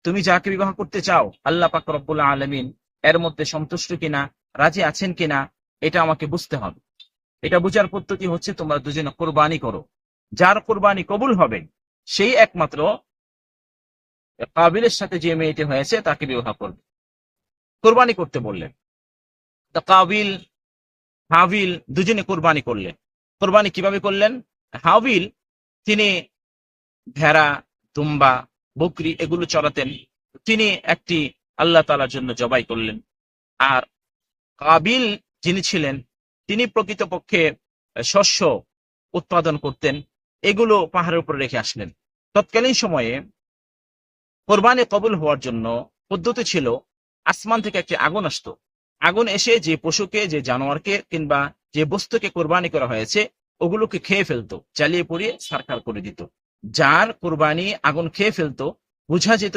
তুমি যাকে বিবাহ করতে চাও আল্লাহ পাক রব্বুল আলামিন এর মধ্যে সন্তুষ্ট কিনা, রাজি আছেন কিনা, এটা আমাকে বুঝতে হবে। এটা বুঝার পদ্ধতি হচ্ছে তোমরা দুজনে কোরবানি করো। যার কোরবানি কবুল হবে সেই একমাত্র কাবিলের সাথে যে মেয়েটি হয়েছে তাকে বিবাহ করবে। কোরবানি করতে বললেন। তা কাবিল হাবিল দুজনে কোরবানি করলেন। কোরবানি কিভাবে করলেন? হাবিল তিনি ভেড়া, দুম্বা, বকরি এগুলো চড়াতেন, তিনি একটি আল্লাহ তাআলার জন্য জবাই করলেন। আর কাবিল যিনি ছিলেন তিনি প্রকৃতপক্ষে শস্য উৎপাদন করতেন, এগুলো পাহাড়ের উপর রেখে আসলেন। তৎকালীন সময়ে কোরবানি কবুল হওয়ার জন্য পদ্ধতি ছিল আসমান থেকে একটি আগুন আসতো। আগুন এসে যে পশুকে, যে জানোয়ারকে কিংবা যে বস্তুকে কোরবানি করা হয়েছে ওগুলোকে খেয়ে ফেলতো, জ্বালিয়ে পুড়িয়ে ছারখার করে দিত। যার কোরবানি আগুন খেয়ে ফেলতো বোঝা যেত